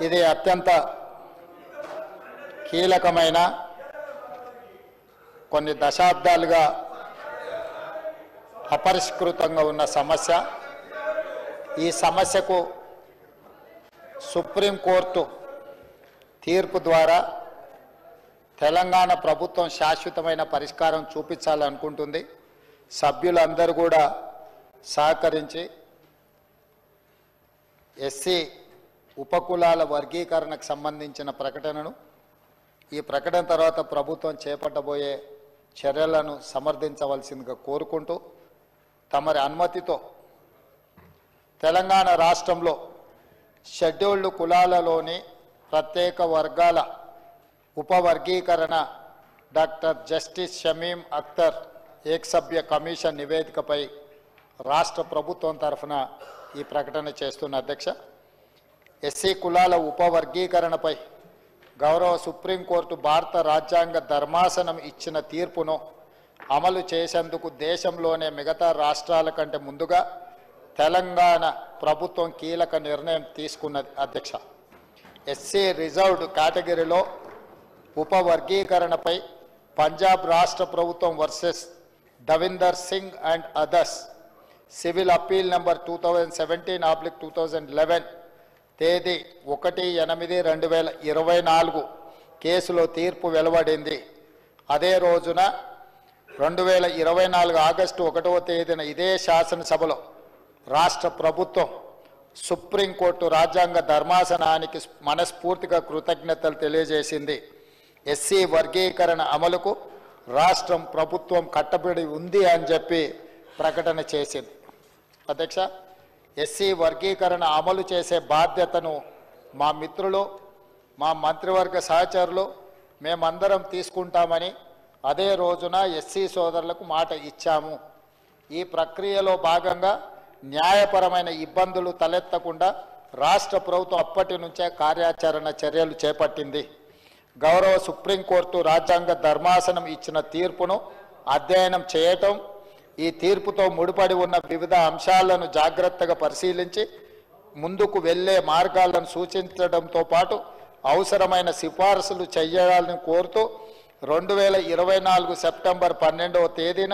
ఇది అత్యంత కీలకమైన కొన్ని దశాబ్దాలుగా అపరిష్కృతంగా ఉన్న సమస్య. ఈ సమస్యకు సుప్రీంకోర్టు తీర్పు ద్వారా తెలంగాణ ప్రభుత్వం శాశ్వతమైన పరిష్కారం చూపించాలనుకుంటుంది. సభ్యులందరూ కూడా సహకరించి ఎస్సీ ఉపకులాల వర్గీకరణకు సంబంధించిన ప్రకటనను, ఈ ప్రకటన తర్వాత ప్రభుత్వం చేపట్టబోయే చర్యలను సమర్థించవలసిందిగా కోరుకుంటూ, తమరి అనుమతితో తెలంగాణ రాష్ట్రంలో షెడ్యూల్డ్ కులాలలోని ప్రత్యేక వర్గాల ఉపవర్గీకరణ డాక్టర్ జస్టిస్ షమీం అఖ్తర్ ఏకసభ్య కమిషన్ నివేదికపై రాష్ట్ర ప్రభుత్వం తరఫున ఈ ప్రకటన చేస్తున్న అధ్యక్ష, ఎస్సీ కులాల ఉపవర్గీకరణపై గౌరవ సుప్రీంకోర్టు భారత రాజ్యాంగ ధర్మాసనం ఇచ్చిన తీర్పును అమలు చేసేందుకు దేశంలోనే మిగతా రాష్ట్రాల కంటే ముందుగా తెలంగాణ ప్రభుత్వం కీలక నిర్ణయం తీసుకున్నది అధ్యక్ష. ఎస్సీ రిజర్వ్డ్ కేటగిరీలో ఉపవర్గీకరణపై పంజాబ్ రాష్ట్ర ప్రభుత్వం versus Davinder Singh and others civil appeal number 2017/2011 తేదీ 1/8/2024 కేసులో తీర్పు వెలువడింది. అదే రోజున 2024 ఆగస్టు 1వ తేదీన ఇదే శాసనసభలో రాష్ట్ర ప్రభుత్వం సుప్రీంకోర్టు రాజ్యాంగ ధర్మాసనానికి మనస్ఫూర్తిగా కృతజ్ఞతలు తెలియజేసింది. ఎస్సీ వర్గీకరణ అమలుకు రాష్ట్రం ప్రభుత్వం కట్టుబడి ఉంది అని చెప్పి ప్రకటన చేసింది. అధ్యక్ష, ఎస్సీ వర్గీకరణ అమలు చేసే బాధ్యతను మా మిత్రులు, మా మంత్రివర్గ సహచరులు మేమందరం తీసుకుంటామని అదే రోజున ఎస్సీ సోదరులకు మాట ఇచ్చాము. ఈ ప్రక్రియలో భాగంగా న్యాయపరమైన ఇబ్బందులు తలెత్తకుండా రాష్ట్ర ప్రభుత్వం అప్పటి నుంచే కార్యాచరణ చర్యలు చేపట్టింది. గౌరవ సుప్రీంకోర్టు రాజ్యాంగ ధర్మాసనం ఇచ్చిన తీర్పును అధ్యయనం చేయటం, ఈ తీర్పుతో ముడిపడి ఉన్న వివిధ అంశాలను జాగ్రత్తగా పరిశీలించి ముందుకు వెళ్లే మార్గాలను సూచించడంతో పాటు అవసరమైన సిఫారసులు చేయాలని కోరుతూ 2024 సెప్టెంబర్ 12వ తేదీన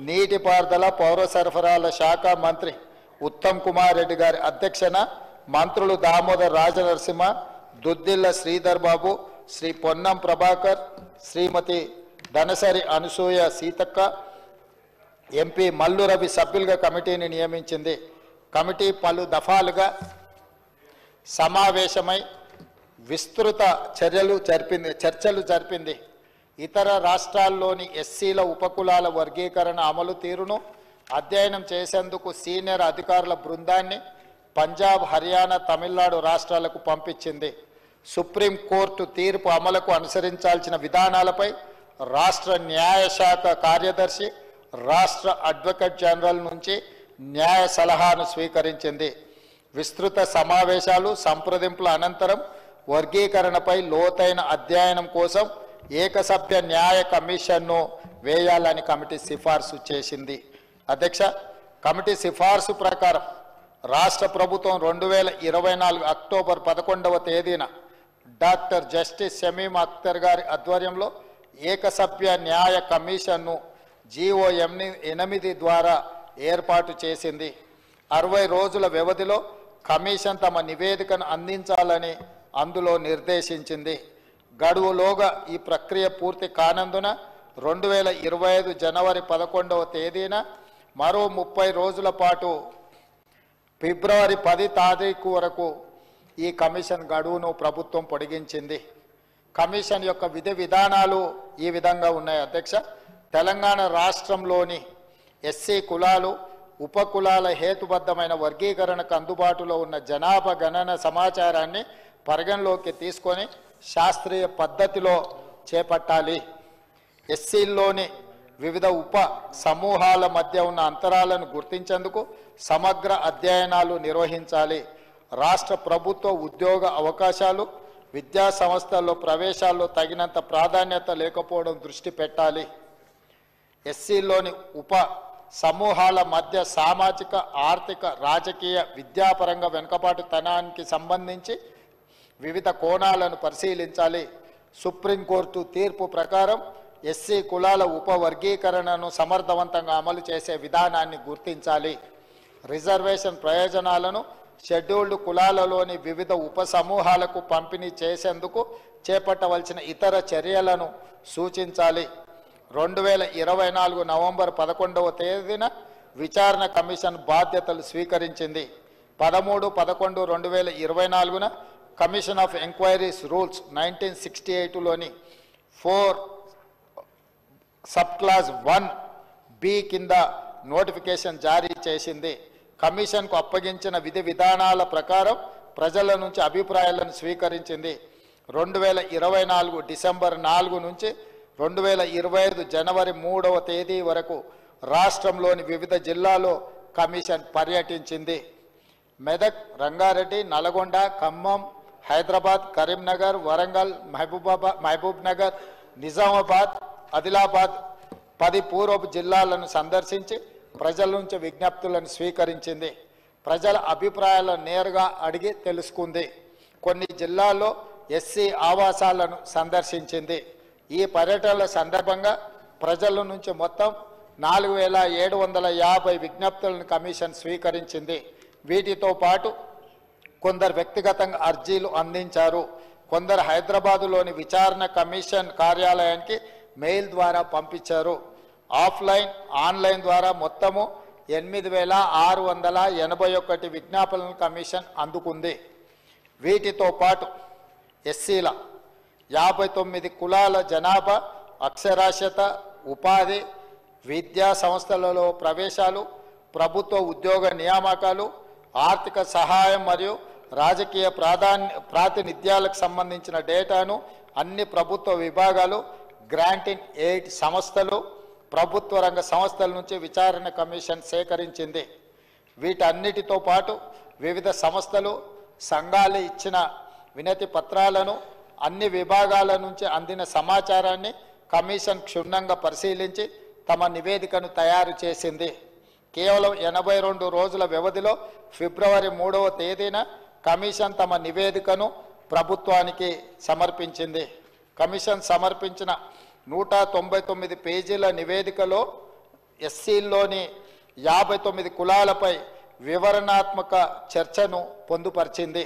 నీటిపారుదల పౌర సరఫరాల శాఖ మంత్రి ఉత్తమ్ కుమార్ రెడ్డి గారి అధ్యక్షన మంత్రులు దామోదర్ రాజనరసింహ, దుద్దిల్ల శ్రీధర్ బాబు, శ్రీ పొన్నం ప్రభాకర్, శ్రీమతి ధనసరి అనసూయ సీతక్క, ఎంపీ మల్లు రవి సభ్యులుగా కమిటీని నియమించింది. కమిటీ పలు దఫాలుగా సమావేశమై విస్తృత చర్చలు జరిపింది. ఇతర రాష్ట్రాల్లోని ఎస్సీల ఉపకులాల వర్గీకరణ అమలు తీరును అధ్యయనం చేసేందుకు సీనియర్ అధికారుల బృందాన్ని పంజాబ్, హర్యానా, తమిళనాడు రాష్ట్రాలకు పంపించింది. సుప్రీంకోర్టు తీర్పు అమలుకు అనుసరించాల్సిన విధానాలపై రాష్ట్ర న్యాయశాఖ కార్యదర్శి, రాష్ట్ర అడ్వకేట్ జనరల్ నుంచి న్యాయ సలహాను స్వీకరించింది. విస్తృత సమావేశాలు, సంప్రదింపుల అనంతరం వర్గీకరణపై లోతైన అధ్యయనం కోసం ఏకసభ్య న్యాయ కమిషన్ను వేయాలని కమిటీ సిఫార్సు చేసింది. అధ్యక్ష, కమిటీ సిఫార్సు ప్రకారం రాష్ట్ర ప్రభుత్వం 2024 అక్టోబర్ 11వ తేదీన డాక్టర్ జస్టిస్ షమీం అఖ్తర్ గారి ఆధ్వర్యంలో ఏకసభ్య న్యాయ కమిషన్ను జీవో 8 ద్వారా ఏర్పాటు చేసింది. 60 రోజుల వ్యవధిలో కమిషన్ తమ నివేదికను అందించాలని అందులో నిర్దేశించింది. గడువులోగా ఈ ప్రక్రియ పూర్తి కానందున 2025 జనవరి 11వ తేదీన మరో 30 రోజుల పాటు ఫిబ్రవరి 10 తారీఖు వరకు ఈ కమిషన్ గడువును ప్రభుత్వం పొడిగించింది. కమిషన్ యొక్క విధి విధానాలు ఈ విధంగా ఉన్నాయి అధ్యక్ష. తెలంగాణ రాష్ట్రంలోని ఎస్సీ కులాలు, ఉపకులాల హేతుబద్ధమైన వర్గీకరణకు అందుబాటులో ఉన్న జనాభా గణన సమాచారాన్ని పరిగణలోకి తీసుకొని శాస్త్రీయ పద్ధతిలో చేపట్టాలి. ఎస్సీల్లోని వివిధ ఉప సమూహాల మధ్య ఉన్న అంతరాలను గుర్తించేందుకు సమగ్ర అధ్యయనాలు నిర్వహించాలి. రాష్ట్ర ప్రభుత్వ ఉద్యోగ అవకాశాలు, విద్యా సంస్థల్లో ప్రవేశాల్లో తగినంత ప్రాధాన్యత లేకపోవడం దృష్టి పెట్టాలి. ఎస్సీలోని ఉప సమూహాల మధ్య సామాజిక, ఆర్థిక, రాజకీయ, విద్యాపరంగా వెనుకబాటుతనానికి సంబంధించి వివిధ కోణాలను పరిశీలించాలి. సుప్రీంకోర్టు తీర్పు ప్రకారం ఎస్సీ కులాల ఉపవర్గీకరణను సమర్థవంతంగా అమలు చేసే విధానాన్ని గుర్తించాలి. రిజర్వేషన్ ప్రయోజనాలను షెడ్యూల్డ్ కులాలలోని వివిధ ఉపసమూహాలకు పంపిణీ చేసేందుకు చేపట్టవలసిన ఇతర చర్యలను సూచించాలి. 2024 నవంబర్ 11వ తేదీన విచారణ కమిషన్ బాధ్యతలు స్వీకరించింది. 13/11/2024న కమిషన్ ఆఫ్ ఎంక్వైరీస్ రూల్స్ 1968లోని 4 సబ్ క్లాస్ 1B కింద నోటిఫికేషన్ జారీ చేసింది. కమిషన్కు అప్పగించిన విధి విధానాల ప్రకారం ప్రజల నుంచి అభిప్రాయాలను స్వీకరించింది. 2024 డిసెంబర్ 4 నుంచి 2025 జనవరి 3వ తేదీ వరకు రాష్ట్రంలోని వివిధ జిల్లాల్లో కమిషన్ పర్యటించింది. మెదక్, రంగారెడ్డి, నల్గొండ, ఖమ్మం, హైదరాబాద్, కరీంనగర్, వరంగల్, మహబూబ్ నగర్, నిజామాబాద్, ఆదిలాబాద్ 10 పూర్వపు జిల్లాలను సందర్శించి ప్రజల నుంచి విజ్ఞప్తులను స్వీకరించింది. ప్రజల అభిప్రాయాలను నేరుగా అడిగి తెలుసుకుంది. కొన్ని జిల్లాల్లో ఎస్సీ ఆవాసాలను సందర్శించింది. ఈ పర్యటనల సందర్భంగా ప్రజల నుంచి మొత్తం 4750 విజ్ఞప్తులను కమిషన్ స్వీకరించింది. వీటితో పాటు కొందరు వ్యక్తిగతంగా అర్జీలు అందించారు. కొందరు హైదరాబాదులోని విచారణ కమిషన్ కార్యాలయానికి మెయిల్ ద్వారా పంపించారు. ఆఫ్లైన్, ఆన్లైన్ ద్వారా మొత్తము 8681 విజ్ఞాపనలను కమిషన్ అందుకుంది. వీటితో పాటు ఎస్సీల 59 కులాల జనాభా, అక్షరాస్యత, ఉపాధి, విద్యా సంస్థలలో ప్రవేశాలు, ప్రభుత్వ ఉద్యోగ నియామకాలు, ఆర్థిక సహాయం మరియు రాజకీయ ప్రాతినిధ్యాలకు సంబంధించిన డేటాను అన్ని ప్రభుత్వ విభాగాలు, గ్రాంటింగ్ ఎయిడ్ సంస్థలు, ప్రభుత్వ రంగ సంస్థల నుంచి విచారణ కమిషన్ సేకరించింది. వీటన్నిటితో పాటు వివిధ సంస్థలు, సంఘాలు ఇచ్చిన వినతి పత్రాలను, అన్ని విభాగాల నుంచి అందిన సమాచారాన్ని కమిషన్ క్షుణ్ణంగా పరిశీలించి తమ నివేదికను తయారు చేసింది. కేవలం 82 రోజుల వ్యవధిలో ఫిబ్రవరి 3వ తేదీన కమిషన్ తమ నివేదికను ప్రభుత్వానికి సమర్పించింది. కమిషన్ సమర్పించిన 199 పేజీల నివేదికలో ఎస్సీల్లోని 59 కులాలపై వివరణాత్మక చర్చను పొందుపరిచింది.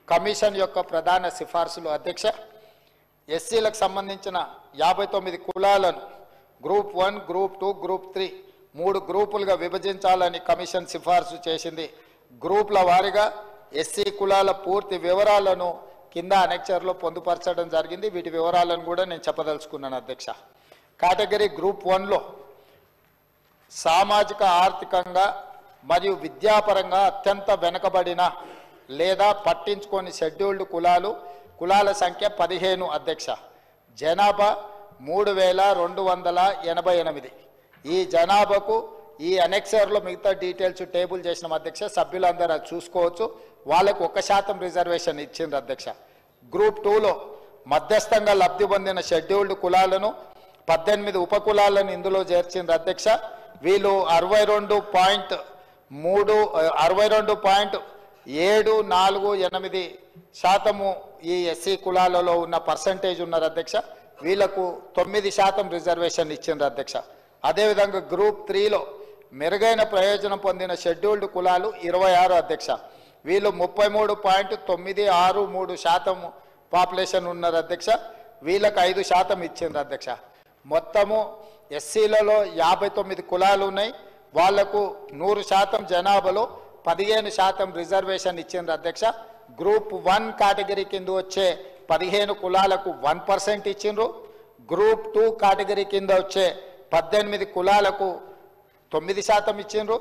కమిషన్ యొక్క ప్రధాన సిఫార్సులు అధ్యక్ష, ఎస్సీలకు సంబంధించిన 59 కులాలను గ్రూప్ 1, గ్రూప్ 2, గ్రూప్ 3 3 గ్రూపులుగా విభజించాలని కమిషన్ సిఫార్సు చేసింది. గ్రూపుల వారీగా ఎస్సీ కులాల పూర్తి వివరాలను కింద అనెక్చర్లో పొందుపరచడం జరిగింది. వీటి వివరాలను కూడా నేను చెప్పదలుచుకున్నాను అధ్యక్ష. కేటగిరీ గ్రూప్ 1లో సామాజిక, ఆర్థికంగా మరియు విద్యాపరంగా అత్యంత వెనుకబడిన లేదా పట్టించుకొని షెడ్యూల్డ్ కులాల సంఖ్య 15 అధ్యక్ష. జనాభా 3288. ఈ జనాభాకు ఈ అనెక్సర్లో మిగతా డీటెయిల్స్ టేబుల్ చేసిన అధ్యక్ష, సభ్యులందరూ అది చూసుకోవచ్చు. వాళ్ళకు 1% రిజర్వేషన్ ఇచ్చింది అధ్యక్ష. గ్రూప్ 2లో మధ్యస్థంగా లబ్ధి పొందిన షెడ్యూల్డ్ కులాలను 18 ఉపకులాలను ఇందులో చేర్చింది అధ్యక్ష. వీళ్ళు 62.748% ఈ ఎస్సీ కులాలలో ఉన్న పర్సంటేజ్ ఉన్నారు అధ్యక్ష. వీళ్లకు 9% రిజర్వేషన్ ఇచ్చింది అధ్యక్ష. అదేవిధంగా గ్రూప్ 3లో మెరుగైన ప్రయోజనం పొందిన షెడ్యూల్డ్ కులాలు 26 అధ్యక్ష. వీళ్ళు 33.963% పాపులేషన్ ఉన్నారు అధ్యక్ష. వీళ్ళకు 5% ఇచ్చింది అధ్యక్ష. మొత్తము ఎస్సీలలో 59 కులాలు ఉన్నాయి. వాళ్లకు 100% జనాభాలో 15% రిజర్వేషన్ ఇచ్చింది అధ్యక్ష. గ్రూప్ 1 కేటగిరీ కింద వచ్చే 15 కులాలకు 1% ఇచ్చిండ్రు. గ్రూప్ 2 కేటగిరీ కింద వచ్చే 18 కులాలకు 9% ఇచ్చిండ్రు.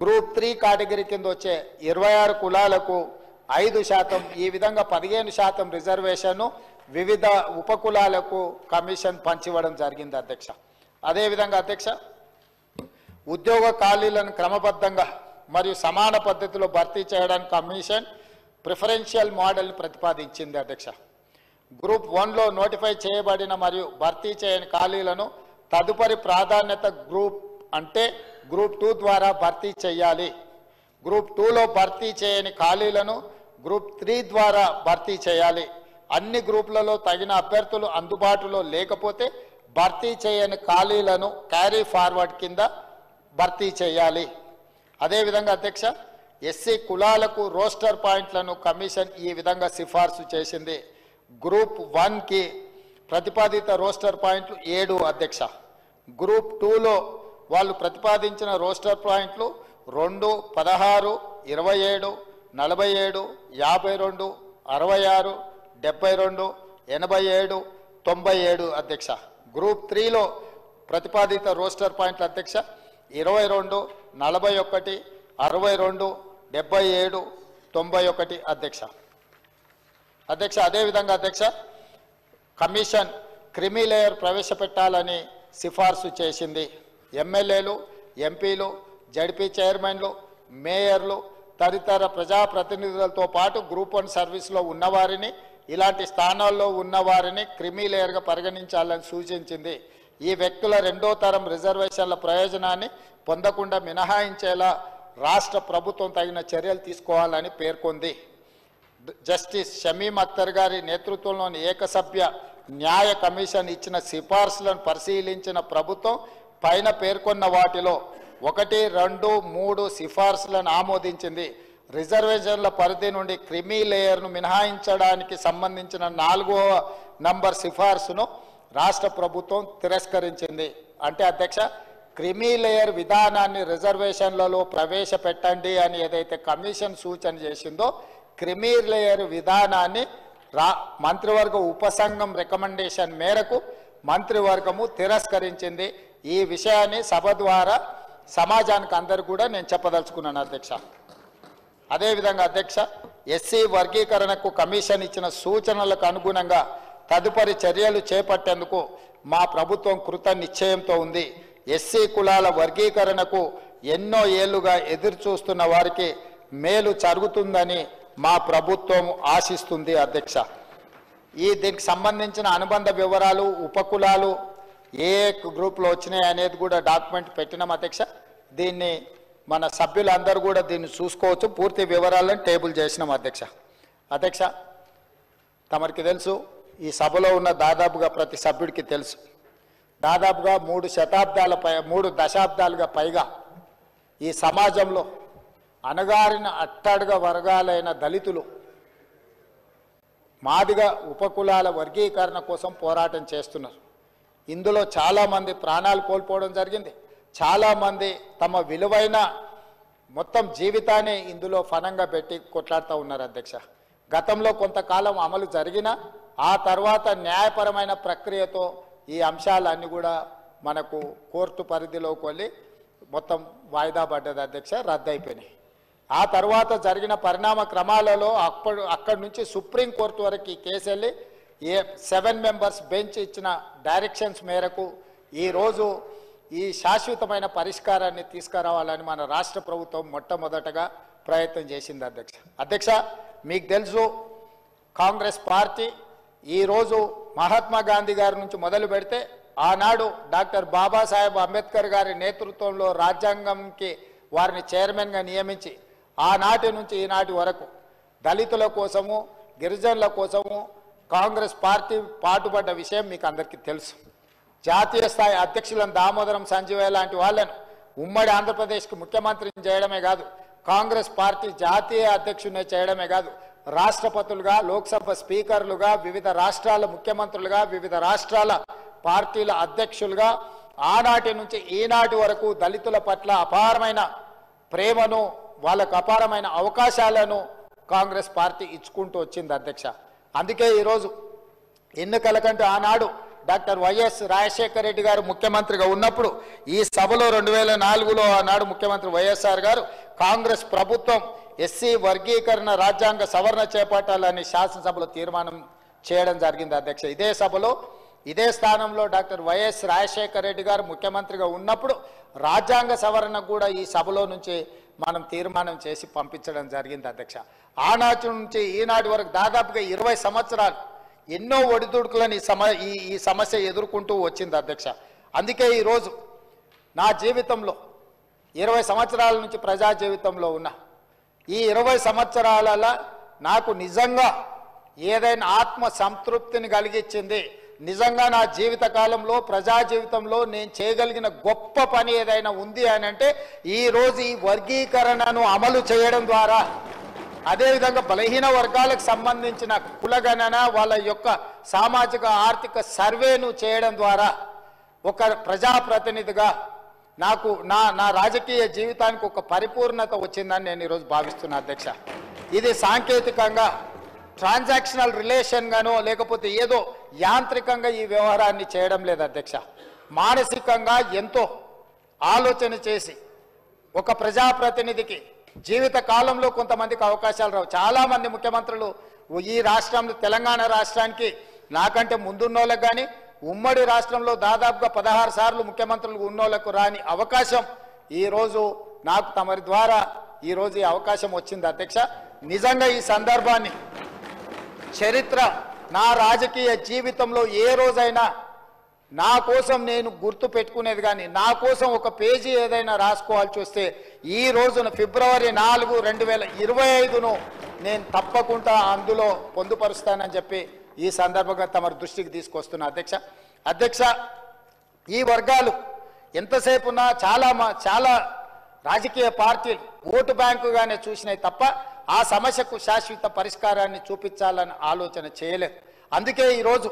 గ్రూప్ 3 కేటగిరీ కింద వచ్చే 26 కులాలకు 5%. ఈ విధంగా 15% రిజర్వేషన్ వివిధ ఉపకులాలకు కమిషన్ పంచివ్వడం జరిగింది అధ్యక్ష. అదేవిధంగా అధ్యక్ష, ఉద్యోగ ఖాళీలను క్రమబద్ధంగా మరియు సమాన పద్ధతిలో భర్తీ చేయడానికి కమిషన్ ప్రిఫరెన్షియల్ మోడల్ ప్రతిపాదించింది అధ్యక్ష. గ్రూప్ 1లో నోటిఫై చేయబడిన మరియు భర్తీ చేయని ఖాళీలను తదుపరి ప్రాధాన్యత గ్రూప్ అంటే గ్రూప్ 2 ద్వారా భర్తీ చేయాలి. గ్రూప్ 2లో భర్తీ చేయని ఖాళీలను గ్రూప్ 3 ద్వారా భర్తీ చేయాలి. అన్ని గ్రూపులలో తగిన అభ్యర్థులు అందుబాటులో లేకపోతే భర్తీ చేయని ఖాళీలను క్యారీ ఫార్వర్డ్ కింద భర్తీ చేయాలి. అదేవిధంగా అధ్యక్ష, ఎస్సీ కులాలకు రోస్టర్ పాయింట్లను కమిషన్ ఈ విధంగా సిఫార్సు చేసింది. గ్రూప్ 1కి ప్రతిపాదిత రోస్టర్ పాయింట్లు 7 అధ్యక్ష. గ్రూప్ 2లో వాళ్ళు ప్రతిపాదించిన రోస్టర్ పాయింట్లు 2, 16, 27, 47, 52, 66, 72, 87, 97 అధ్యక్ష. గ్రూప్ 3లో ప్రతిపాదిత రోస్టర్ పాయింట్ల అధ్యక్ష 22, 41, 62, 77, 91 అధ్యక్ష. అదేవిధంగా అధ్యక్ష, కమిషన్ క్రిమి లేయర్ ప్రవేశపెట్టాలని సిఫార్సు చేసింది. ఎమ్మెల్యేలు, ఎంపీలు, జడ్పీ చైర్మన్లు, మేయర్లు తదితర ప్రజాప్రతినిధులతో పాటు గ్రూప్ 1 సర్వీస్లో ఉన్నవారిని, ఇలాంటి స్థానాల్లో ఉన్నవారిని క్రిమి లేయర్గా పరిగణించాలని సూచించింది. ఈ వ్యక్తుల 2వ తరం రిజర్వేషన్ల ప్రయోజనాన్ని పొందకుండా మినహాయించేలా రాష్ట్ర ప్రభుత్వం తగిన చర్యలు తీసుకోవాలని పేర్కొంది. జస్టిస్ షమీం అఖ్తర్ గారి నేతృత్వంలోని ఏకసభ్య న్యాయ కమిషన్ ఇచ్చిన సిఫార్సులను పరిశీలించిన ప్రభుత్వం పైన పేర్కొన్న వాటిలో 1, 2, 3 సిఫార్సులను ఆమోదించింది. రిజర్వేషన్ల పరిధి నుండి క్రిమి లేయర్ను మినహాయించడానికి సంబంధించిన 4వ నంబర్ సిఫార్సును రాష్ట్ర ప్రభుత్వం తిరస్కరించింది. అంటే అధ్యక్ష, క్రిమి లేయర్ విధానాన్ని రిజర్వేషన్లలో ప్రవేశపెట్టండి అని ఏదైతే కమిషన్ సూచన చేసిందో క్రిమి లేయర్ విధానాన్ని మంత్రివర్గ ఉపసంఘం రికమెండేషన్ మేరకు మంత్రివర్గము తిరస్కరించింది. ఈ విషయాన్ని సభ ద్వారా సమాజానికి అందరూ కూడా నేను చెప్పదలుచుకున్నాను అధ్యక్ష. అదేవిధంగా అధ్యక్ష, ఎస్సీ వర్గీకరణకు కమిషన్ ఇచ్చిన సూచనలకు అనుగుణంగా తదుపరి చర్యలు చేపట్టేందుకు మా ప్రభుత్వం కృత నిశ్చయంతో ఉంది. ఎస్సీ కులాల వర్గీకరణకు ఎన్నో ఏళ్లుగా ఎదురు చూస్తున్న వారికి మేలు జరుగుతుందని మా ప్రభుత్వం ఆశిస్తుంది అధ్యక్ష. దీనికి సంబంధించిన అనుబంధ వివరాలు, ఉపకులాలు ఏ గ్రూప్లో వచ్చినాయి అనేది కూడా డాక్యుమెంట్ పెట్టినాం అధ్యక్ష. దీన్ని మన సభ్యులందరూ కూడా దీన్ని చూసుకోవచ్చు. పూర్తి వివరాలను టేబుల్ చేసినాం అధ్యక్ష. తమరికి తెలుసు, ఈ సభలో ఉన్న దాదాపుగా ప్రతి సభ్యుడికి తెలుసు, దాదాపుగా 3 దశాబ్దాలుగా పైగా ఈ సమాజంలో అణగారిన అట్టడుగ వర్గాలైన దళితులు, మాదిగ ఉపకులాల వర్గీకరణ కోసం పోరాటం చేస్తున్నారు. ఇందులో చాలామంది ప్రాణాలు కోల్పోవడం జరిగింది. చాలామంది తమ విలువైన మొత్తం జీవితాన్ని ఇందులో ఫనంగా పెట్టి కొట్లాడుతూ ఉన్నారు అధ్యక్ష. గతంలో కొంతకాలం అమలు జరిగిన ఆ తర్వాత న్యాయపరమైన ప్రక్రియతో ఈ అంశాలన్నీ కూడా మనకు కోర్టు పరిధిలోకి వెళ్ళి మొత్తం వాయిదా పడ్డది అధ్యక్ష, రద్దయిపోయినాయి. ఆ తర్వాత జరిగిన పరిణామ క్రమాలలో అక్కడి నుంచి సుప్రీంకోర్టు వరకు ఈ కేసు వెళ్ళి 7 మెంబర్స్ బెంచ్ ఇచ్చిన డైరెక్షన్స్ మేరకు ఈరోజు ఈ శాశ్వతమైన పరిష్కారాన్ని తీసుకురావాలని మన రాష్ట్ర ప్రభుత్వం మొట్టమొదటగా ప్రయత్నం చేసింది అధ్యక్ష. మీకు తెలుసు, కాంగ్రెస్ పార్టీ ఈరోజు మహాత్మా గాంధీ గారి నుంచి మొదలు పెడితే ఆనాడు డాక్టర్ బాబాసాహెబ్ అంబేద్కర్ గారి నేతృత్వంలో రాజ్యాంగంకి వారిని చైర్మన్గా నియమించి ఆనాటి నుంచి ఈనాటి వరకు దళితుల కోసము, గిరిజనుల కోసము కాంగ్రెస్ పార్టీ పాటుపడ్డ విషయం మీకు అందరికీ తెలుసు. జాతీయ స్థాయి అధ్యక్షులను దామోదరం సంజీవయ్య లాంటి వాళ్ళను ఉమ్మడి ఆంధ్రప్రదేశ్కి ముఖ్యమంత్రిని చేయడమే కాదు, కాంగ్రెస్ పార్టీ జాతీయ అధ్యక్షుడిని చేయడమే కాదు, రాష్ట్రపతులుగా, లోక్సభ స్పీకర్లుగా, వివిధ రాష్ట్రాల ముఖ్యమంత్రులుగా, వివిధ రాష్ట్రాల పార్టీల అధ్యక్షులుగా ఆనాటి నుంచి ఈనాటి వరకు దళితుల పట్ల అపారమైన ప్రేమను, వాళ్ళకు అపారమైన అవకాశాలను కాంగ్రెస్ పార్టీ ఇచ్చుకుంటూ వచ్చింది అధ్యక్ష. అందుకే ఈరోజు ఎన్నికల కంటే ఆనాడు డాక్టర్ వైఎస్ రాజశేఖర రెడ్డి గారు ముఖ్యమంత్రిగా ఉన్నప్పుడు ఈ సభలో 2004లో ఆనాడు ముఖ్యమంత్రి వైఎస్ఆర్ గారు కాంగ్రెస్ ప్రభుత్వం ఎస్సీ వర్గీకరణ రాజ్యాంగ సవరణ చేపట్టాలని శాసనసభలో తీర్మానం చేయడం జరిగింది అధ్యక్ష. ఇదే సభలో ఇదే స్థానంలో డాక్టర్ వైఎస్ రాజశేఖర రెడ్డి గారు ముఖ్యమంత్రిగా ఉన్నప్పుడు రాజ్యాంగ సవరణ కూడా ఈ సభలో నుంచి మనం తీర్మానం చేసి పంపించడం జరిగింది అధ్యక్ష. ఆనాటి నుంచి ఈనాటి వరకు దాదాపుగా 20 సంవత్సరాలు ఎన్నో ఒడిదుడుకులను ఈ సమస్య ఎదుర్కొంటూ వచ్చింది అధ్యక్ష. అందుకే ఈరోజు నా జీవితంలో 20 సంవత్సరాల నుంచి ప్రజా జీవితంలో ఉన్న ఈ 20 సంవత్సరాల నాకు నిజంగా ఏదైనా ఆత్మ సంతృప్తిని కలిగించింది, నిజంగా నా జీవిత కాలంలో ప్రజా జీవితంలో నేను చేయగలిగిన గొప్ప పని ఏదైనా ఉంది అని అంటే ఈరోజు ఈ వర్గీకరణను అమలు చేయడం ద్వారా, అదేవిధంగా బలహీన వర్గాలకు సంబంధించిన కులగణన వాళ్ళ యొక్క సామాజిక ఆర్థిక సర్వేను చేయడం ద్వారా ఒక ప్రజాప్రతినిధిగా నాకు నా రాజకీయ జీవితానికి ఒక పరిపూర్ణత వచ్చిందని నేను ఈరోజు భావిస్తున్నా అధ్యక్ష. ఇది సాంకేతికంగా ట్రాన్సాక్షనల్ రిలేషన్గానో లేకపోతే ఏదో యాంత్రికంగా ఈ వ్యవహారాన్ని చేయడం లేదు అధ్యక్ష. మానసికంగా ఎంతో ఆలోచన చేసి ఒక ప్రజాప్రతినిధికి జీవిత కాలంలో కొంతమందికి అవకాశాలు రావు. చాలామంది ముఖ్యమంత్రులు ఈ రాష్ట్రంలో తెలంగాణ రాష్ట్రానికి నాకంటే ముందున్నోళ్ళకు కానీ ఉమ్మడి రాష్ట్రంలో దాదాపుగా 16 సార్లు ముఖ్యమంత్రులు ఉన్నోళ్లకు రాని అవకాశం ఈరోజు నాకు తమరి ద్వారా ఈరోజు ఈ అవకాశం వచ్చింది అధ్యక్ష. నిజంగా ఈ సందర్భాన్ని చరిత్ర నా రాజకీయ జీవితంలో ఏ రోజైనా నా కోసం నేను గుర్తు పెట్టుకునేది కానీ నా కోసం ఒక పేజీ ఏదైనా రాసుకోవాల్సి వస్తే ఈ రోజున ఫిబ్రవరి 4, 2025ను నేను తప్పకుండా అందులో పొందుపరుస్తానని చెప్పి ఈ సందర్భంగా తమ దృష్టికి తీసుకొస్తున్నా అధ్యక్ష. ఈ వర్గాలు ఎంతసేపు ఉన్నా చాలా రాజకీయ పార్టీలు ఓటు బ్యాంకుగానే చూసినాయి తప్ప ఆ సమస్యకు శాశ్వత పరిష్కారాన్ని చూపించాలని ఆలోచన చేయలేదు. అందుకే ఈరోజు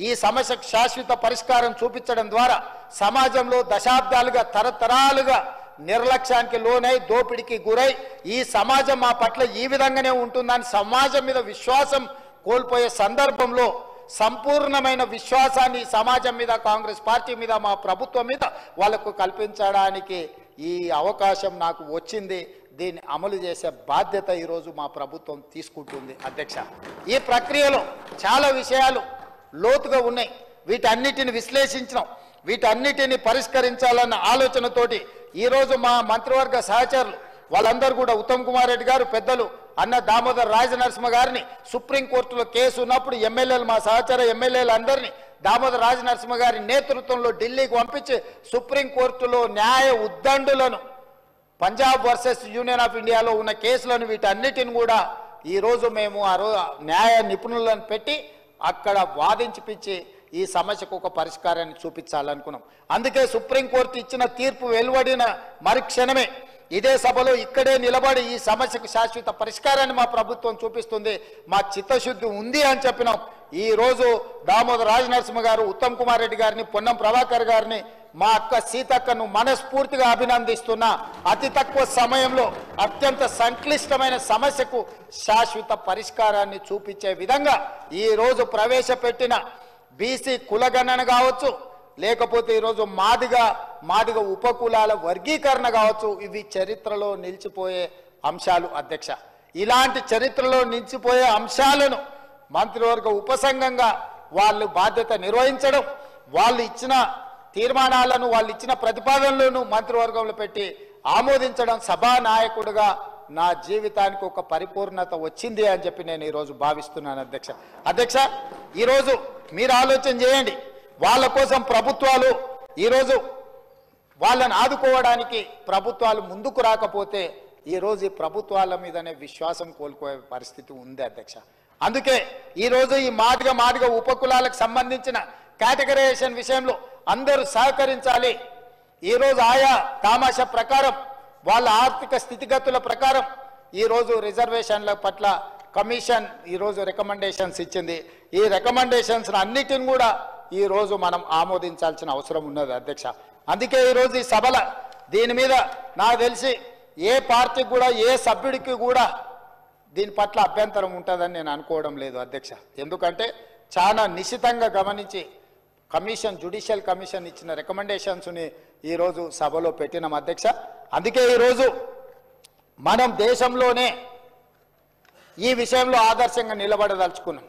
ఈ సమస్యకు శాశ్వత పరిష్కారం చూపించడం ద్వారా సమాజంలో దశాబ్దాలుగా తరతరాలుగా నిర్లక్ష్యానికి లోనై దోపిడికి గురై ఈ సమాజం మా పట్ల ఈ విధంగానే ఉంటుందని సమాజం మీద విశ్వాసం కోల్పోయే సందర్భంలో సంపూర్ణమైన విశ్వాసాన్ని సమాజం మీద, కాంగ్రెస్ పార్టీ మీద, మా ప్రభుత్వం మీద వాళ్ళకు కల్పించడానికి ఈ అవకాశం నాకు వచ్చింది. దీన్ని అమలు చేసే బాధ్యత ఈరోజు మా ప్రభుత్వం తీసుకుంటుంది అధ్యక్ష. ఈ ప్రక్రియలో చాలా విషయాలు లోతుగా ఉన్నాయి. వీటన్నిటిని విశ్లేషించడం, వీటన్నిటిని పరిష్కరించాలన్న ఆలోచనతోటి ఈరోజు మా మంత్రివర్గ సహచరులు వాళ్ళందరూ కూడా ఉత్తమ్ కుమార్ రెడ్డి గారు, పెద్దలు అన్న దామోదర్ రాజనరసింహ గారిని సుప్రీంకోర్టులో కేసు ఉన్నప్పుడు ఎమ్మెల్యేలు, మా సహచర ఎమ్మెల్యేలు అందరినీ దామోదర్ రాజనరసింహ గారి నేతృత్వంలో ఢిల్లీకి పంపించి సుప్రీంకోర్టులో న్యాయ ఉద్దండులను, పంజాబ్ వర్సెస్ యూనియన్ ఆఫ్ ఇండియాలో ఉన్న కేసులను వీటన్నిటిని కూడా ఈరోజు మేము న్యాయ నిపుణులను పెట్టి అక్కడ వాదించిపించి ఈ సమస్యకు ఒక పరిష్కారాన్ని చూపించాలనుకున్నాం. అందుకే సుప్రీంకోర్టు ఇచ్చిన తీర్పు వెలువడిన మరుక్షణమే ఇదే సభలో ఇక్కడే నిలబడి ఈ సమస్యకు శాశ్వత పరిష్కారాన్ని మా ప్రభుత్వం చూపిస్తుంది, మా చిత్తశుద్ధి ఉంది అని చెప్పినాం. ఈ రోజు దామోదర్ రాజనరసింహ గారు, ఉత్తమ్ కుమార్ రెడ్డి గారిని, పొన్నం ప్రభాకర్ గారిని, మా అక్క సీతక్కను మనస్ఫూర్తిగా అభినందిస్తున్నా. అతి తక్కువ సమయంలో అత్యంత సంక్లిష్టమైన సమస్యకు శాశ్వత పరిష్కారాన్ని చూపించే విధంగా ఈ రోజు ప్రవేశపెట్టిన బీసీ కులగణన కావచ్చు, లేకపోతే ఈరోజు మాదిగ ఉపకులాల వర్గీకరణ కావచ్చు, ఇవి చరిత్రలో నిలిచిపోయే అంశాలు అధ్యక్ష. ఇలాంటి చరిత్రలో నిలిచిపోయే అంశాలను మంత్రివర్గ ఉపసంఘంగా వాళ్ళు బాధ్యత నిర్వహించడం, వాళ్ళు ఇచ్చిన తీర్మానాలను, వాళ్ళు ఇచ్చిన ప్రతిపాదనలను మంత్రివర్గంలో పెట్టి ఆమోదించడం, సభానాయకుడిగా నా జీవితానికి ఒక పరిపూర్ణత వచ్చింది అని చెప్పి నేను ఈరోజు భావిస్తున్నాను అధ్యక్ష. ఈరోజు మీరు ఆలోచన చేయండి, వాళ్ళ కోసం ప్రభుత్వాలు ఈరోజు వాళ్ళని ఆదుకోవడానికి ప్రభుత్వాలు ముందుకు రాకపోతే ఈరోజు ఈ ప్రభుత్వాల మీదనే విశ్వాసం కోల్పోయే పరిస్థితి ఉంది అధ్యక్ష. అందుకే ఈరోజు ఈ మాదిగ ఉపకులాలకు సంబంధించిన కేటగరైజేషన్ విషయంలో అందరూ సహకరించాలి. ఈరోజు ఆయా తామాషా ప్రకారం వాళ్ళ ఆర్థిక స్థితిగతుల ప్రకారం ఈరోజు రిజర్వేషన్ల పట్ల కమిషన్ ఈరోజు రికమెండేషన్స్ ఇచ్చింది. ఈ రికమెండేషన్స్ అన్నిటిని కూడా ఈరోజు మనం ఆమోదించాల్సిన అవసరం ఉన్నది అధ్యక్ష. అందుకే ఈరోజు ఈ సభల దీని మీద నాకు తెలిసి ఏ పార్టీకి కూడా, ఏ సభ్యుడికి కూడా దీని పట్ల అభ్యంతరం ఉంటుందని నేను అనుకోవడం లేదు అధ్యక్ష. ఎందుకంటే చాలా నిశితంగా గమనించి జ్యుడిషియల్ కమిషన్ ఇచ్చిన రికమెండేషన్స్ని ఈరోజు సభలో పెట్టినాం అధ్యక్ష. అందుకే ఈరోజు మనం దేశంలోనే ఈ విషయంలో ఆదర్శంగా నిలబడదలుచుకున్నాం.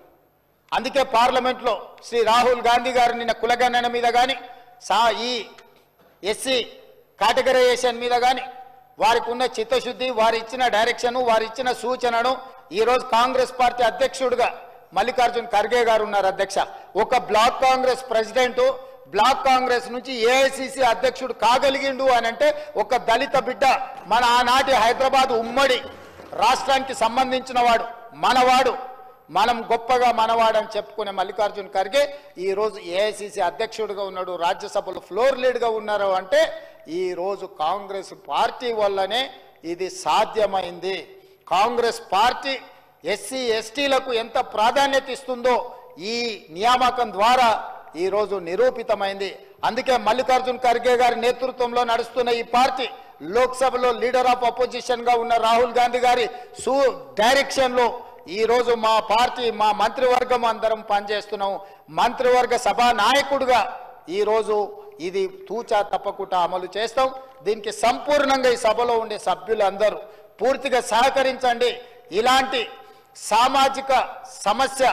అందుకే పార్లమెంట్లో శ్రీ రాహుల్ గాంధీ గారు నిన్న కులగణన మీద కానీ, ఈ ఎస్సీ కేటగరైజేషన్ మీద కానీ వారికి ఉన్న చిత్తశుద్ధి, వారి ఇచ్చిన డైరెక్షన్, వారి ఇచ్చిన సూచనను ఈరోజు కాంగ్రెస్ పార్టీ అధ్యక్షుడిగా మల్లికార్జున్ ఖర్గే గారు ఉన్నారు అధ్యక్ష. ఒక block Congress president block Congress నుంచి ఏఐసిసి అధ్యక్షుడు కాగలిగిండు అని అంటే ఒక దళిత బిడ్డ, మన ఆనాటి హైదరాబాద్ ఉమ్మడి రాష్ట్రానికి సంబంధించిన వాడు, మనవాడు, మనం గొప్పగా మనవాడని చెప్పుకునే మల్లికార్జున్ ఖర్గే ఈరోజు ఏఐసిసి అధ్యక్షుడిగా ఉన్నాడు, రాజ్యసభలో ఫ్లోర్ లీడ్గా ఉన్నారు అంటే ఈరోజు కాంగ్రెస్ పార్టీ వల్లనే ఇది సాధ్యమైంది. కాంగ్రెస్ పార్టీ ఎస్సీ ఎస్టీలకు ఎంత ప్రాధాన్యత ఇస్తుందో ఈ నియామకం ద్వారా ఈరోజు నిరూపితమైంది. అందుకే మల్లికార్జున్ ఖర్గే గారి నేతృత్వంలో నడుస్తున్న ఈ పార్టీ లోక్సభలో లీడర్ ఆఫ్ అపోజిషన్ గా ఉన్న రాహుల్ గాంధీ గారి డైరెక్షన్ లో ఈరోజు మా పార్టీ, మా మంత్రివర్గం అందరం పనిచేస్తున్నాం. మంత్రివర్గ సభా నాయకుడిగా ఈరోజు ఇది తూచా తప్పకుండా అమలు చేస్తాం. దీనికి సంపూర్ణంగా ఈ సభలో ఉండే సభ్యులందరూ పూర్తిగా సహకరించండి. ఇలాంటి సామాజిక సమస్య,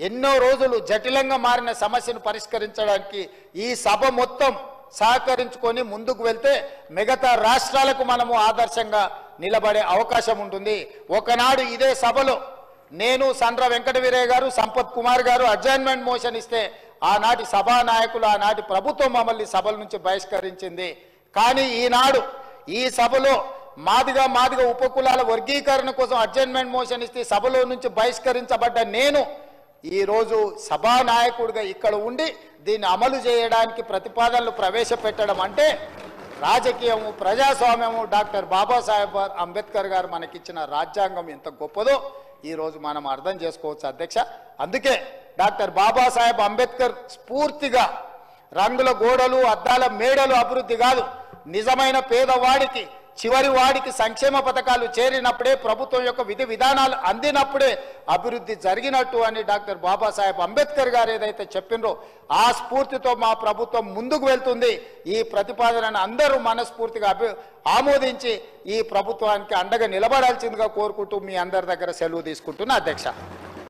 ఎన్నో రోజులు జటిలంగా మారిన సమస్యను పరిష్కరించడానికి ఈ సభ మొత్తం సహకరించుకొని ముందుకు వెళ్తే మిగతా రాష్ట్రాలకు మనము ఆదర్శంగా నిలబడే అవకాశం ఉంటుంది. ఒకనాడు ఇదే సభలో నేను, సండ్ర వెంకట వీరయ్య గారు, సంపత్ కుమార్ గారు అడ్జర్న్మెంట్ మోషన్ ఇస్తే ఆనాటి సభానాయకులు, ఆనాటి ప్రభుత్వం మమ్మల్ని సభల నుంచి బహిష్కరించింది. కానీ ఈనాడు ఈ సభలో మాదిగా ఉపకులాల వర్గీకరణ కోసం అడ్జర్న్మెంట్ మోషన్ ఇస్తే సభలో నుంచి బహిష్కరించబడ్డ నేను ఈరోజు సభానాయకుడిగా ఇక్కడ ఉండి దీన్ని అమలు చేయడానికి ప్రతిపాదనలు ప్రవేశపెట్టడం అంటే రాజకీయము, ప్రజాస్వామ్యము, డాక్టర్ బాబాసాహెబ్ అంబేద్కర్ గారు మనకిచ్చిన రాజ్యాంగం ఎంత గొప్పదో ఈరోజు మనం అర్థం చేసుకోవచ్చు అధ్యక్ష. అందుకే డాక్టర్ బాబాసాహెబ్ అంబేద్కర్ స్ఫూర్తిగా రంగుల గోడలు, అద్దాల మేడలు అభివృద్ధి కాదు, నిజమైన పేదవాడికి, చివరి వాడికి సంక్షేమ పథకాలు చేరినప్పుడే, ప్రభుత్వం యొక్క విధి విధానాలు అందినప్పుడే అభివృద్ధి జరిగినట్టు అని డాక్టర్ బాబాసాహెబ్ అంబేద్కర్ గారు ఏదైతే చెప్పినరో ఆ స్ఫూర్తితో మా ప్రభుత్వం ముందుకు వెళ్తుంది. ఈ ప్రతిపాదనను అందరూ మనస్ఫూర్తిగా ఆమోదించి ఈ ప్రభుత్వానికి అండగా నిలబడాల్సిందిగా కోరుకుంటూ మీ అందరి దగ్గర సెలవు తీసుకుంటున్నా అధ్యక్ష.